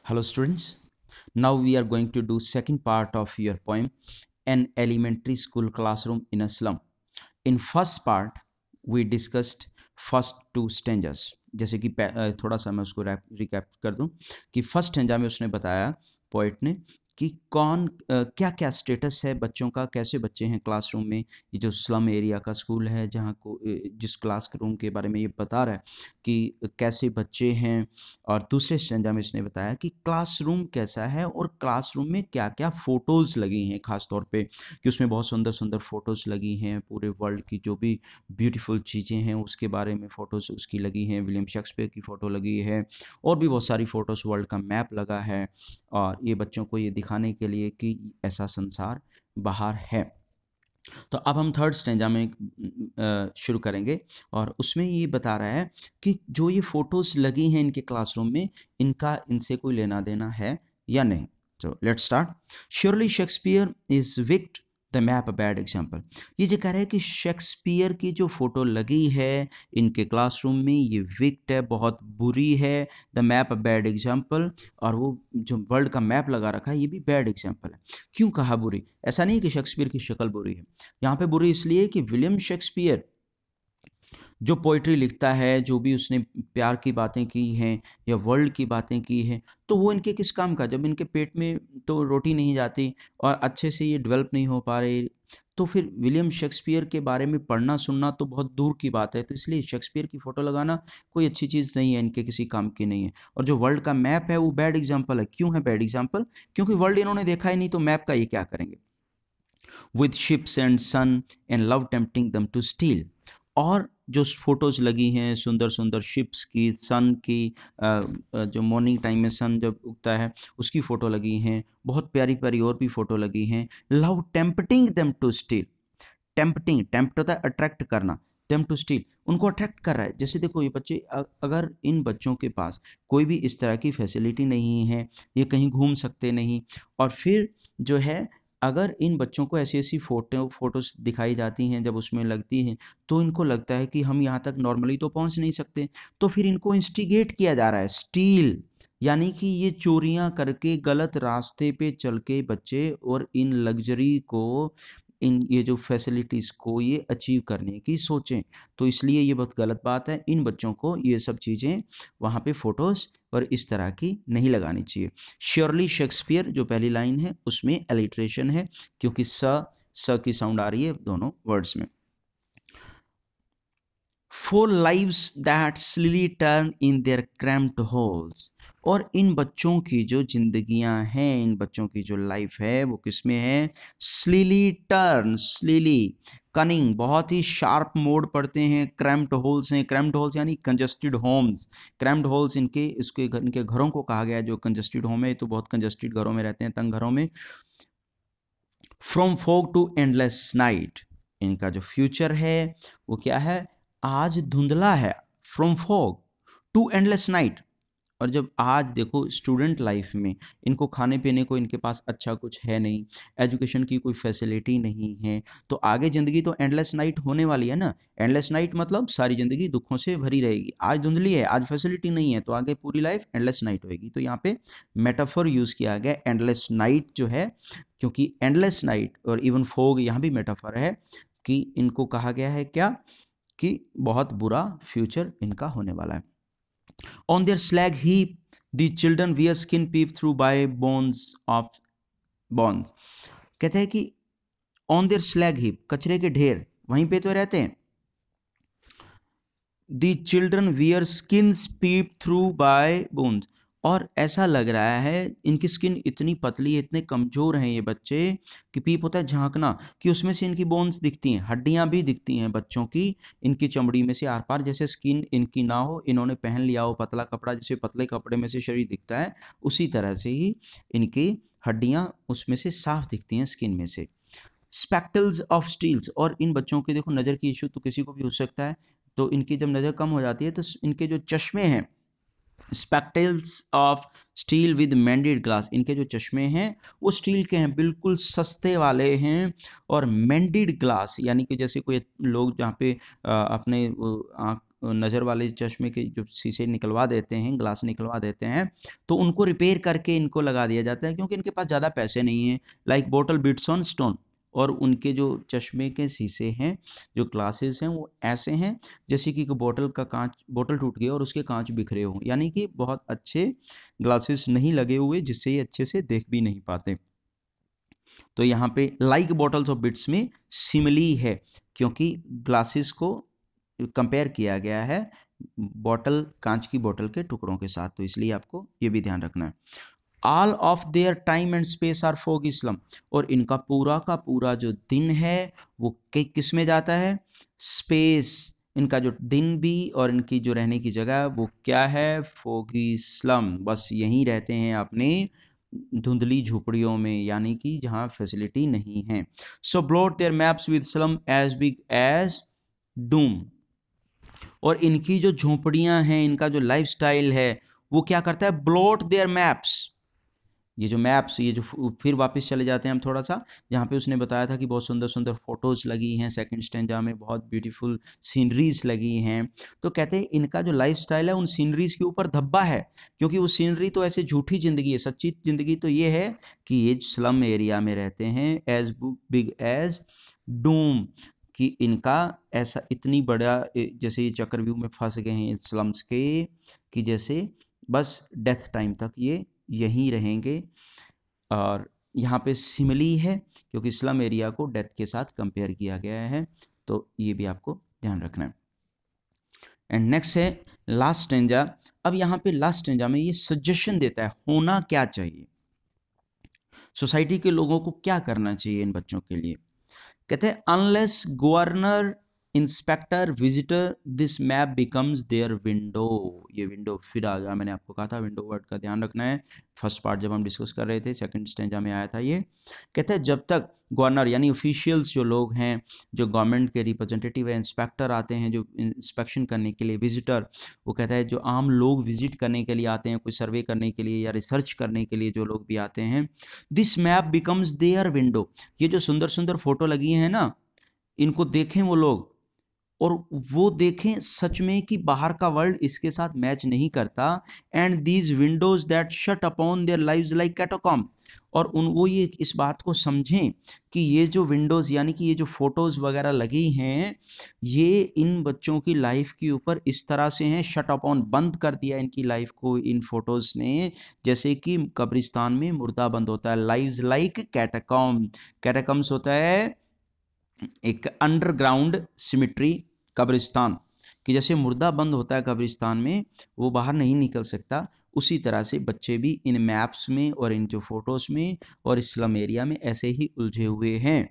Hello students, now we are going to do second part of your poem, An Elementary School Classroom in a Slum. In first part, we discussed first two stanzas. जैसे कि थोड़ा सा मैं उसको recap कर दूं कि first stanza में उसने बताया पोइट ने कि कौन क्या क्या स्टेटस है बच्चों का, कैसे बच्चे हैं क्लासरूम में। ये जो स्लम एरिया का स्कूल है जहाँ को जिस क्लासरूम के बारे में ये बता रहा है कि कैसे बच्चे हैं। और दूसरे स्टेंजा में इसने बताया कि क्लासरूम कैसा है और क्लासरूम में क्या क्या फ़ोटोज़ लगी हैं, ख़ास तौर पे कि उसमें बहुत सुंदर सुंदर फ़ोटोज़ लगी हैं, पूरे वर्ल्ड की जो भी ब्यूटीफुल चीज़ें हैं उसके बारे में फ़ोटोज़ उसकी लगी हैं, विलियम शेक्सपियर की फ़ोटो लगी है और भी बहुत सारी फ़ोटोज़, वर्ल्ड का मैप लगा है। और ये बच्चों को ये दिखाने के लिए कि ऐसा संसार बाहर है। तो अब हम थर्ड स्टेंजा में शुरू करेंगे और उसमें ये बता रहा है कि जो ये फ़ोटोज़ लगी हैं इनके क्लासरूम में, इनका इनसे कोई लेना देना है या नहीं। तो let's start. Surely Shakespeare is wicked the map a bad example. ये जो कह रहा है कि शेक्सपियर की जो फ़ोटो लगी है इनके क्लासरूम में ये विक्ड है, बहुत बुरी है। The map a bad example, और वो जो वर्ल्ड का मैप लगा रखा है ये भी बैड एग्जाम्पल है। क्यों कहा बुरी? ऐसा नहीं कि शेक्सपियर की शक्ल बुरी है, यहाँ पे बुरी इसलिए कि विलियम शेक्सपियर जो पोइट्री लिखता है, जो भी उसने प्यार की बातें की हैं या वर्ल्ड की बातें की हैं, तो वो इनके किस काम का? जब इनके पेट में तो रोटी नहीं जाती और अच्छे से ये डेवलप नहीं हो पा रहे, तो फिर विलियम शेक्सपियर के बारे में पढ़ना सुनना तो बहुत दूर की बात है। तो इसलिए शेक्सपियर की फ़ोटो लगाना कोई अच्छी चीज़ नहीं है, इनके किसी काम की नहीं है। और जो वर्ल्ड का मैप है वो बैड एग्जाम्पल है। क्यों है बैड एग्जाम्पल? क्योंकि वर्ल्ड इन्होंने देखा ही नहीं, तो मैप का ये क्या करेंगे? with ships and sun and love tempting them to steal। और जो फोटोज लगी हैं सुंदर सुंदर शिप्स की, सन की, जो मॉर्निंग टाइम में सन जब उगता है उसकी फ़ोटो लगी हैं, बहुत प्यारी प्यारी और भी फ़ोटो लगी हैं। Love tempting them to steal. Tempting, tempt होता है अट्रैक्ट करना, देम टू स्टील, उनको अट्रैक्ट कर रहा है। जैसे देखो ये बच्चे, अगर इन बच्चों के पास कोई भी इस तरह की फैसिलिटी नहीं है, ये कहीं घूम सकते नहीं, और फिर जो है अगर इन बच्चों को ऐसी ऐसी फोटोज़ दिखाई जाती हैं, जब उसमें लगती हैं तो इनको लगता है कि हम यहाँ तक नॉर्मली तो पहुँच नहीं सकते, तो फिर इनको इंस्टिगेट किया जा रहा है, स्टील, यानी कि ये चोरियां करके गलत रास्ते पे चल के बच्चे और इन लग्जरी को, इन ये जो फैसिलिटीज़ को ये अचीव करने की सोचें। तो इसलिए ये बहुत गलत बात है, इन बच्चों को ये सब चीज़ें वहाँ पे फ़ोटोज़ और इस तरह की नहीं लगानी चाहिए। श्योरली शेक्सपियर जो पहली लाइन है उसमें एलिट्रेशन है, क्योंकि स की साउंड आ रही है दोनों वर्ड्स में। For lives that slowly turn in their cramped holes। और इन बच्चों की जो जिंदगियां हैं, इन बच्चों की जो लाइफ है वो किस में है? स्लीली टर्न, स्लीली, कनिंग, बहुत ही शार्प मोड़ पड़ते हैं, क्रैम्प्ड होल्स हैं। क्रैम्प्ड होल्स यानी कंजस्टेड होम्स। क्रैम्प्ड होल्स इनके इनके घरों को कहा गया है। जो कंजस्टेड होम है तो बहुत कंजस्टेड घरों में रहते हैं, तंग घरों में। From fog to endless night, इनका जो फ्यूचर है वो क्या है? आज धुंधला है, from fog to endless night. और जब आज देखो स्टूडेंट लाइफ में इनको खाने पीने को इनके पास अच्छा कुछ है नहीं, एजुकेशन की कोई फैसिलिटी नहीं है, तो आगे ज़िंदगी तो एंडलेस नाइट होने वाली है ना। एंडलेस नाइट मतलब सारी ज़िंदगी दुखों से भरी रहेगी। आज धुंधली है, आज फैसिलिटी नहीं है, तो आगे पूरी लाइफ एंडलेस नाइट होएगी। तो यहाँ पे मेटाफर यूज़ किया गया एंडलेस नाइट जो है, क्योंकि एंडलेस नाइट और इवन फोग यहाँ भी मेटाफर है कि इनको कहा गया है क्या? कि बहुत बुरा फ्यूचर इनका होने वाला है। On their slag heap, the children wear skin peep through by bones of bones। कहते हैं कि on their slag heap, कचरे के ढेर वहीं पे तो रहते हैं। The children wear skins peep through by bones। और ऐसा लग रहा है इनकी स्किन इतनी पतली है, इतने कमज़ोर हैं ये बच्चे कि पीप होता है झांकना, कि उसमें से इनकी बोन्स दिखती हैं, हड्डियां भी दिखती हैं बच्चों की, इनकी चमड़ी में से आर पार। जैसे स्किन इनकी ना हो, इन्होंने पहन लिया हो पतला कपड़ा, जैसे पतले कपड़े में से शरीर दिखता है, उसी तरह से ही इनकी हड्डियां उसमें से साफ दिखती हैं, स्किन में से। स्पेक्टल्स ऑफ स्टील्स, और इन बच्चों के देखो नज़र की इशू तो किसी को भी हो सकता है, तो इनकी जब नज़र कम हो जाती है तो इनके जो चश्मे हैं, spectacles of steel with मेंडेड glass, इनके जो चश्मे हैं वो स्टील के हैं, बिल्कुल सस्ते वाले हैं। और मेंडेड ग्लास यानी कि जैसे कोई लोग जहाँ पे अपने नज़र वाले चश्मे के जो शीशे निकलवा देते हैं, ग्लास निकलवा देते हैं, तो उनको रिपेयर करके इनको लगा दिया जाता है, क्योंकि इनके पास ज़्यादा पैसे नहीं हैं। Like bottle beads on stone, और उनके जो चश्मे के शीशे हैं, जो ग्लासेस हैं, वो ऐसे हैं जैसे कि बोतल का कांच, बोतल टूट गया और उसके कांच बिखरे हों, यानी कि बहुत अच्छे ग्लासेस नहीं लगे हुए, जिससे ये अच्छे से देख भी नहीं पाते। तो यहाँ पे लाइक बॉटल्स ऑफ बिट्स में सिमिली है, क्योंकि ग्लासेस को कंपेयर किया गया है बॉटल, कांच की बोतल के टुकड़ों के साथ, तो इसलिए आपको ये भी ध्यान रखना है। All of their time and space are foggy slum, और इनका पूरा का पूरा जो दिन है वो किस में जाता है, स्पेस, इनका जो दिन भी और इनकी जो रहने की जगह वो क्या है, फोगी स्लम, बस यहीं रहते हैं अपने धुंधली झोपड़ियों में, यानी कि जहाँ फैसिलिटी नहीं है। So blot their maps with slum as big as doom, और इनकी जो झोपड़ियां हैं, इनका जो लाइफस्टाइल है वो क्या करता है, ब्लॉट देयर मैप्स, ये जो मैप्स, ये जो फिर वापस चले जाते हैं हम थोड़ा सा, जहाँ पे उसने बताया था कि बहुत सुंदर सुंदर फोटोज लगी हैं, सेकंड स्टैंजा में बहुत ब्यूटीफुल सीनरीज लगी हैं, तो कहते हैं इनका जो लाइफस्टाइल है उन सीनरीज के ऊपर धब्बा है, क्योंकि वो सीनरी तो ऐसे झूठी जिंदगी है, सच्ची जिंदगी तो ये है कि ये स्लम एरिया में रहते हैं, एज बिग एज डूम, कि इनका ऐसा इतनी बड़ा, जैसे ये चक्रव्यूह में फंस गए हैं स्लम्स के, कि जैसे बस डेथ टाइम तक ये यहीं रहेंगे। और यहाँ पे सिमिली है, क्योंकि स्लम एरिया को डेथ के साथ कंपेयर किया गया है, तो ये भी आपको ध्यान रखना है। एंड नेक्स्ट है लास्ट स्टेंजा। अब यहाँ पे लास्ट स्टेंजा में ये सजेशन देता है होना क्या चाहिए, सोसाइटी के लोगों को क्या करना चाहिए इन बच्चों के लिए। कहते हैं unless governor inspector visitor this map becomes their window, ये विंडो फिर आ गया, मैंने आपको कहा था विंडो वर्ड का ध्यान रखना है, फर्स्ट पार्ट जब हम डिस्कस कर रहे थे, सेकंड स्टेंजा में आया था ये। कहते हैं जब तक गवर्नर यानी ऑफिशियल्स जो लोग हैं, जो गवर्नमेंट के रिप्रेजेंटेटिव है, इंस्पेक्टर आते हैं जो इंस्पेक्शन करने के लिए, विजिटर, वो कहता है जो आम लोग विजिट करने के लिए आते हैं, कोई सर्वे करने के लिए या रिसर्च करने के लिए जो लोग भी आते हैं, this map becomes their window, ये जो सुंदर सुंदर फोटो लगी है ना, इनको देखें वो लोग, और वो देखें सच में कि बाहर का वर्ल्ड इसके साथ मैच नहीं करता, and these Windows that shut upon their lives like catacomb, और वो ये इस बात को समझें कि ये जो विंडोज यानी कि ये जो फोटोज वगैरह लगी हैं, ये इन बच्चों की लाइफ के ऊपर इस तरह से हैं, शट अपॉन, बंद कर दिया इनकी लाइफ को इन फोटोज ने, जैसे कि कब्रिस्तान में मुर्दा बंद होता है, लाइव्स लाइक कैटाकॉम, कैटाकॉम्स होता है एक अंडरग्राउंड सिमिट्री, कब्रिस्तान, कि जैसे मुर्दा बंद होता है कब्रिस्तान में, वो बाहर नहीं निकल सकता, उसी तरह से बच्चे भी इन मैप्स में और इन जो फोटोज में और स्लम एरिया में ऐसे ही उलझे हुए हैं।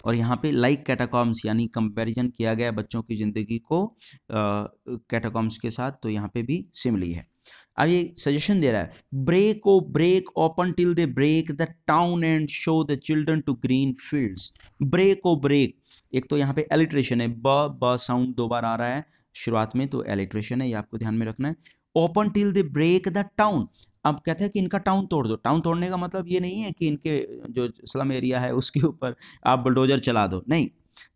और यहाँ पे लाइक कैटाकॉम्स यानी कंपैरिजन किया गया बच्चों की ज़िंदगी को कैटाकॉम्स के साथ, तो यहाँ पे भी सिमिली है। अब ये सजेशन दे रहा है, break open till they break the town and show the children to green fields. Break, एक तो यहाँ पे एलिट्रेशन है, ब साउंड दो बार आ रहा है शुरुआत में, तो एलिट्रेशन है, ये आपको ध्यान में रखना है। Open till they break the town, अब कहते हैं कि इनका टाउन तोड़ दो, टाउन तोड़ने का मतलब ये नहीं है कि इनके जो स्लम एरिया है उसके ऊपर आप बुलडोजर चला दो, नहीं,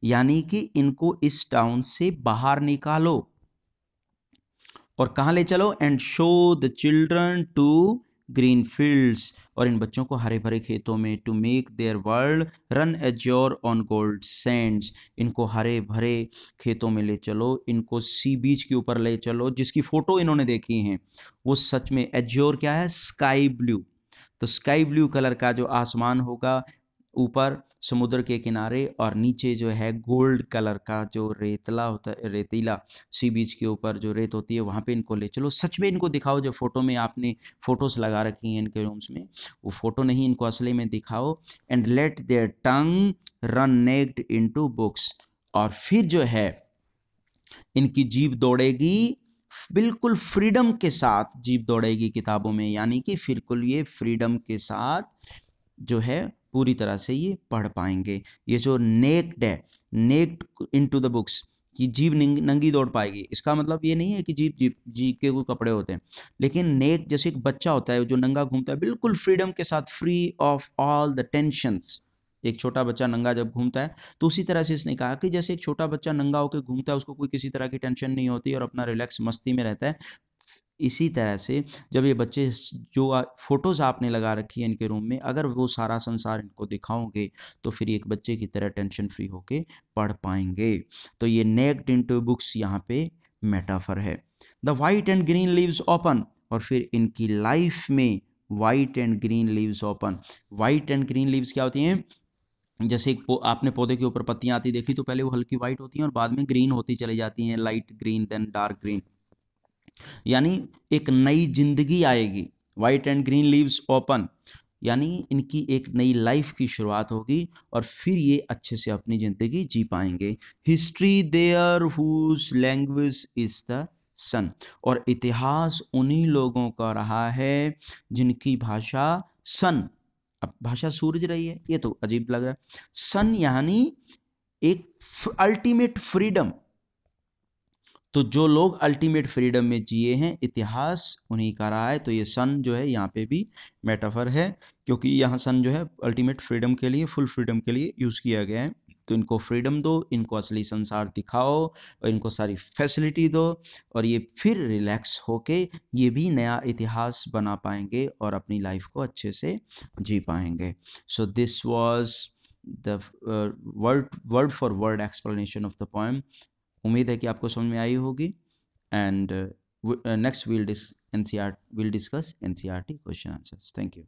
यानी कि इनको इस टाउन से बाहर निकालो और कहाँ ले चलो, and show the children to green fields, और इन बच्चों को हरे भरे खेतों में, to make their world run azure on gold sands, इनको हरे भरे खेतों में ले चलो, इनको सी बीच के ऊपर ले चलो, जिसकी फोटो इन्होंने देखी है वो सच में, एज्योर क्या है, स्काई ब्लू, तो स्काई ब्लू कलर का जो आसमान होगा ऊपर समुद्र के किनारे, और नीचे जो है गोल्ड कलर का जो रेतला होता है, रेतीला, सी बीच के ऊपर जो रेत होती है वहाँ पे इनको ले चलो, सच में इनको दिखाओ, जो फोटो में आपने फोटोज लगा रखी हैं इनके रूम्स में, वो फोटो नहीं, इनको असली में दिखाओ, and let their tongue run naked into books, और फिर जो है इनकी जीभ दौड़ेगी, बिल्कुल फ्रीडम के साथ जीभ दौड़ेगी किताबों में, यानी कि बिल्कुल ये फ्रीडम के साथ जो है पूरी तरह से ये पढ़ पाएंगे। ये जो नेक्ड है, नेक्ड इनटू द बुक्स, कि जीभ नंगी दौड़ पाएगी, इसका मतलब ये नहीं है कि जीभ जीभ जीभ के कोई कपड़े होते हैं, लेकिन नेक जैसे एक बच्चा होता है जो नंगा घूमता है बिल्कुल फ्रीडम के साथ, free of all the tensions, एक छोटा बच्चा नंगा जब घूमता है, तो उसी तरह से इसने कहा कि जैसे एक छोटा बच्चा नंगा होकर घूमता है, उसको कोई किसी तरह की टेंशन नहीं होती और अपना रिलैक्स मस्ती में रहता है, इसी तरह से जब ये बच्चे जो फोटोज़ आपने लगा रखी है इनके रूम में, अगर वो सारा संसार इनको दिखाओगे तो फिर एक बच्चे की तरह टेंशन फ्री होके पढ़ पाएंगे। तो ये नेक्ड इनटू बुक्स यहाँ पे मेटाफर है। The white and green leaves open, और फिर इनकी लाइफ में white and green leaves open. White and green leaves क्या होती हैं? जैसे आपने पौधे के ऊपर पत्तियां आती देखी, तो पहले वो हल्की वाइट होती हैं और बाद में ग्रीन होती चली जाती हैं, light green then dark green, यानी एक नई जिंदगी आएगी। White and green leaves open, यानी इनकी एक नई लाइफ की शुरुआत होगी और फिर ये अच्छे से अपनी जिंदगी जी पाएंगे। History there whose language is the sun, और इतिहास उन्हीं लोगों का रहा है जिनकी भाषा सन। अब भाषा सूरज रही है, ये तो अजीब लग रहा है। सन यानी एक अल्टीमेट फ्रीडम, तो जो लोग अल्टीमेट फ्रीडम में जिए हैं, इतिहास उन्हीं का रहा है। तो ये सन जो है यहाँ पे भी मेटाफर है, क्योंकि यहाँ सन जो है अल्टीमेट फ्रीडम के लिए, फुल फ्रीडम के लिए यूज़ किया गया है। तो इनको फ्रीडम दो, इनको असली संसार दिखाओ और इनको सारी फैसिलिटी दो, और ये फिर रिलैक्स होके ये भी नया इतिहास बना पाएंगे और अपनी लाइफ को अच्छे से जी पाएंगे। So this was the word for word explanation of the poem. उम्मीद है कि आपको समझ में आई होगी। And next will discuss NCERT question answers. Thank you.